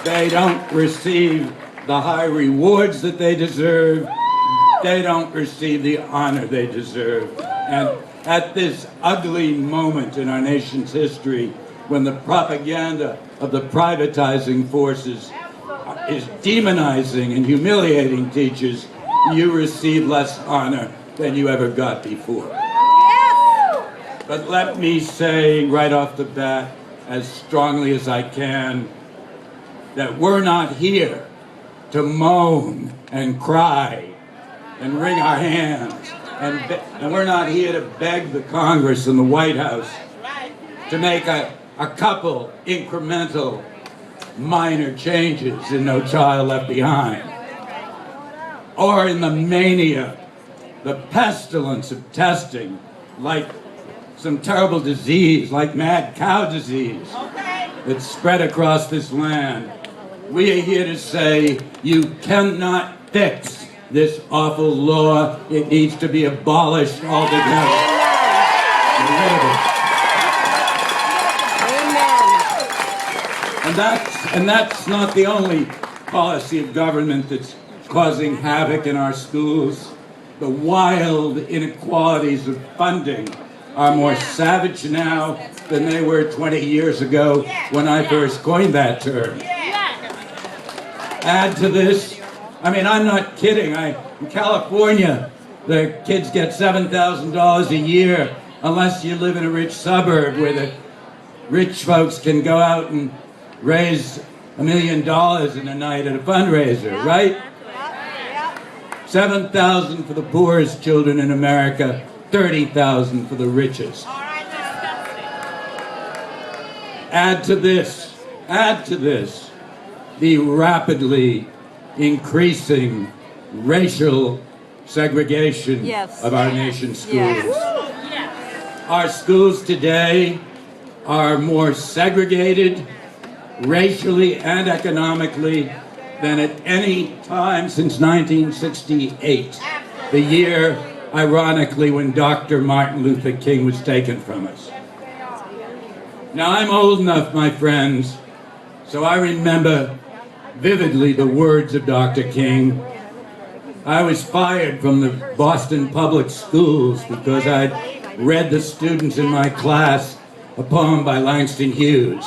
They don't receive the high rewards that they deserve. They don't receive the honor they deserve. And at this ugly moment in our nation's history, when the propaganda of the privatizing forces is demonizing and humiliating teachers, you receive less honor than you ever got before. But let me say right off the bat, as strongly as I can, that we're not here to moan and cry and wring our hands. And we're not here to beg the Congress and the White House to make a couple incremental minor changes in No Child Left Behind. Or in the mania, the pestilence of testing, like some terrible disease, like mad cow disease, that's spread across this land. We are here to say you cannot fix this awful law. It needs to be abolished altogether. And that's not the only policy of government that's causing havoc in our schools. The wild inequalities of funding are more savage now than they were 20 years ago when I first coined that term. Add to this, I mean, I'm not kidding. In California, the kids get $7,000 a year unless you live in a rich suburb where the rich folks can go out and raise $1 million in a night at a fundraiser, right? $7,000 for the poorest children in America, $30,000 for the richest. Add to this, the rapidly increasing racial segregation of our nation's schools. Our schools today are more segregated racially and economically than at any time since 1968, the year, ironically, when Dr. Martin Luther King was taken from us. Now, I'm old enough, my friends, so I remember vividly the words of Dr. King. I was fired from the Boston public schools because I'd read the students in my class a poem by Langston Hughes.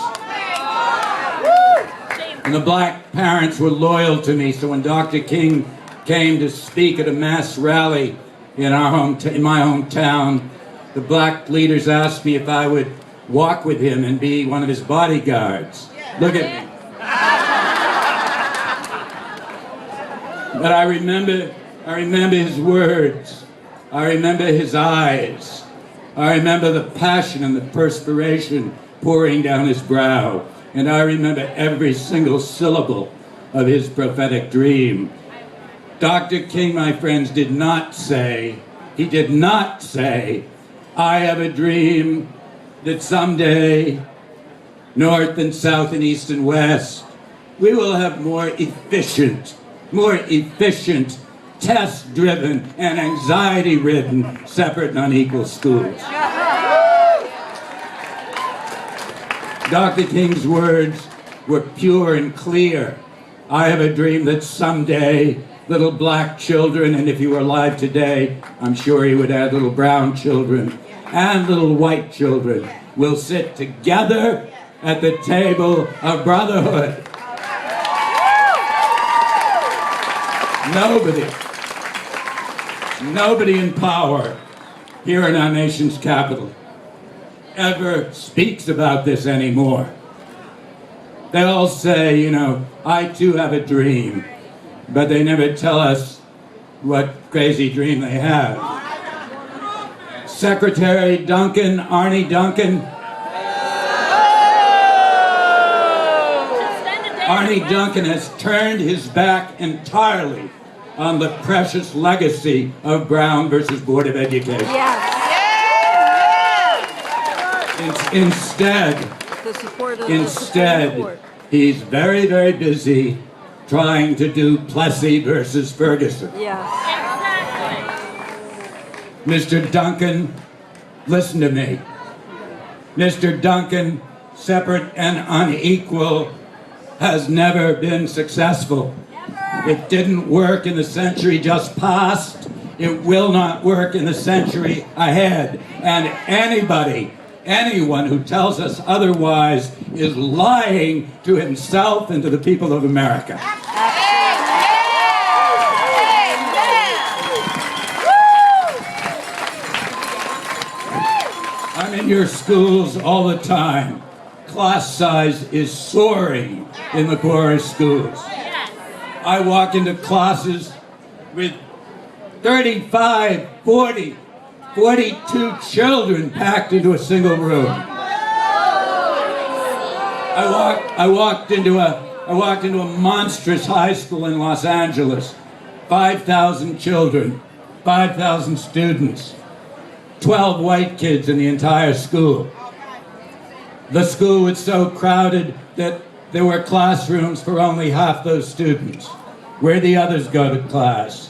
And the black parents were loyal to me, so when Dr. King came to speak at a mass rally in my hometown, the black leaders asked me if I would walk with him and be one of his bodyguards. Look at me. But I remember his words. I remember his eyes. I remember the passion and the perspiration pouring down his brow. And I remember every single syllable of his prophetic dream. Dr. King, my friends, did not say, I have a dream that someday, North and South and East and West, we will have more efficient, test-driven and anxiety-ridden separate and unequal schools. Dr. King's words were pure and clear. I have a dream that someday little black children, and if he were alive today, I'm sure he would add little brown children, and little white children will sit together at the table of brotherhood. Nobody in power here in our nation's capital ever speaks about this anymore. They all say, I too have a dream, but they never tell us what crazy dream they have. Secretary Duncan, Arnie Duncan, Arnie Duncan has turned his back entirely on the precious legacy of Brown versus Board of Education. Instead, he's very, very busy trying to do Plessy versus Ferguson. Mr. Duncan, listen to me. Mr. Duncan, separate and unequal has never been successful. It didn't work in the century just past. It will not work in the century ahead. And anyone who tells us otherwise is lying to himself and to the people of America. I'm in your schools all the time. Class size is soaring in the poorest schools. I walk into classes with 35, 40, 42 children packed into a single room. I walked into a monstrous high school in Los Angeles. 5,000 children, 5,000 students, 12 white kids in the entire school. The school was so crowded that there were classrooms for only half those students. Where'd the others go to class?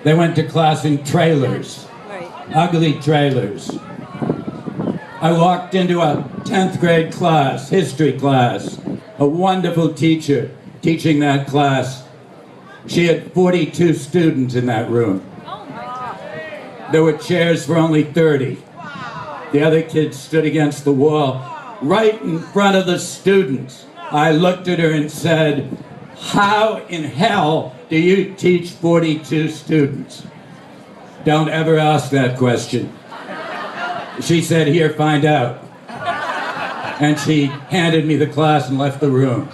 They went to class in trailers, ugly trailers. I walked into a 10th grade class, history class, a wonderful teacher teaching that class. She had 42 students in that room. There were chairs for only 30. The other kids stood against the wall, right in front of the students. I looked at her and said, "How in hell do you teach 42 students?" Don't ever ask that question. She said, "Here, find out." And she handed me the class and left the room.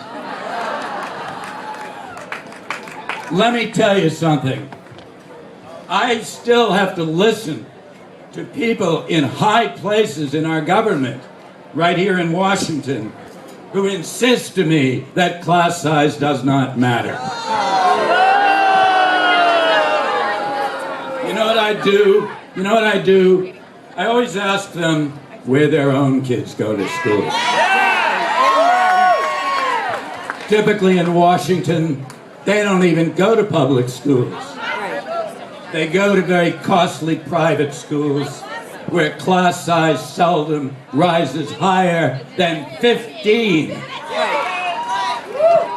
Let me tell you something. I still have to listen to people in high places in our government, right here in Washington, who insist to me that class size does not matter. You know what I do? I always ask them where their own kids go to school. Typically in Washington, they don't even go to public schools. They go to very costly private schools where class size seldom rises higher than 15.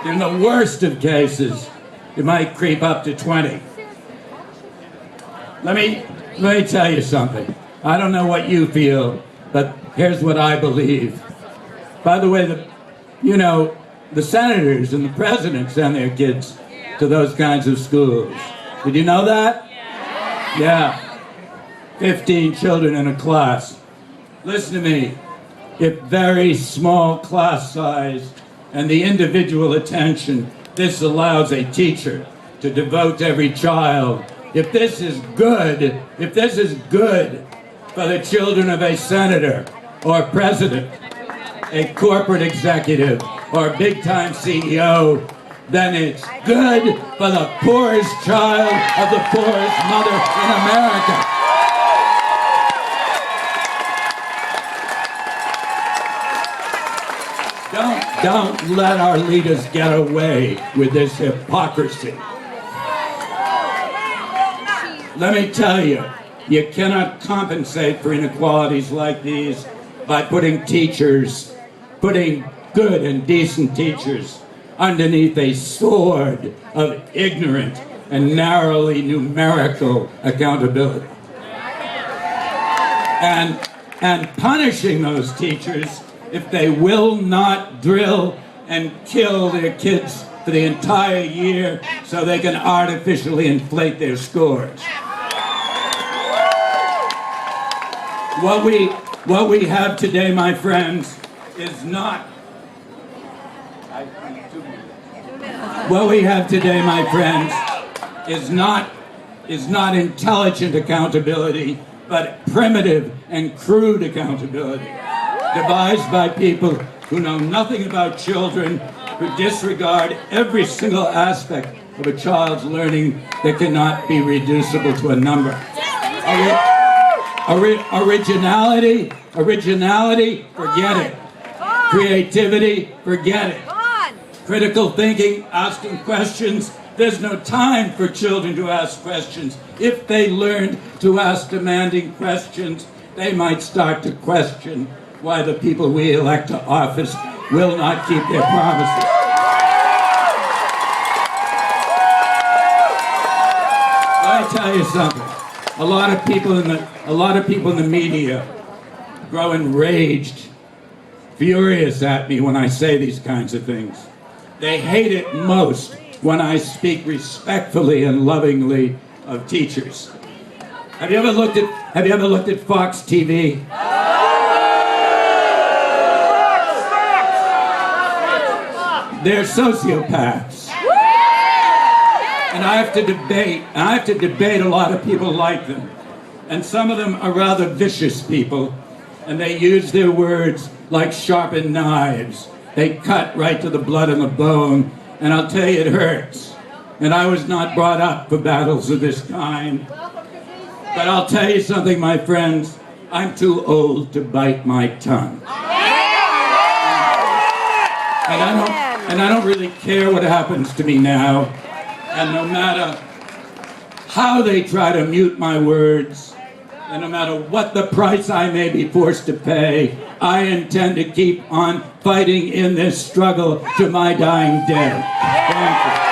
In the worst of cases, it might creep up to 20. Let me tell you something. I don't know what you feel, but here's what I believe. By the way, the senators and the president send their kids to those kinds of schools. Did you know that? Yeah. 15 children in a class. Listen to me. If very small class size and the individual attention this allows a teacher to devote to every child, if this is good for the children of a senator or president, a corporate executive or big-time CEO, then it's good for the poorest child of the poorest mother in America. Don't let our leaders get away with this hypocrisy. Let me tell you, you cannot compensate for inequalities like these by putting good and decent teachers underneath a sword of ignorant and narrowly numerical accountability. And punishing those teachers if they will not drill and kill their kids for the entire year so they can artificially inflate their scores. What we have today, my friends, is not intelligent accountability, but primitive and crude accountability, devised by people who know nothing about children, who disregard every single aspect of a child's learning that cannot be reducible to a number. Originality, forget it. Creativity, forget it. Critical thinking, asking questions. There's no time for children to ask questions. If they learned to ask demanding questions, they might start to question why the people we elect to office will not keep their promises. tell you something. A lot of people in the media grow enraged, furious at me when I say these kinds of things. They hate it most when I speak respectfully and lovingly of teachers. Have you ever looked at Fox TV? They're sociopaths. And I have to debate a lot of people like them. And some of them are rather vicious people, and they use their words like sharpened knives. They cut right to the blood and the bone, and I'll tell you, it hurts. And I was not brought up for battles of this kind. But I'll tell you something, my friends, I'm too old to bite my tongue. And I don't really care what happens to me now. And no matter how they try to mute my words, and no matter what the price I may be forced to pay, I intend to keep on fighting in this struggle to my dying day. Thank you.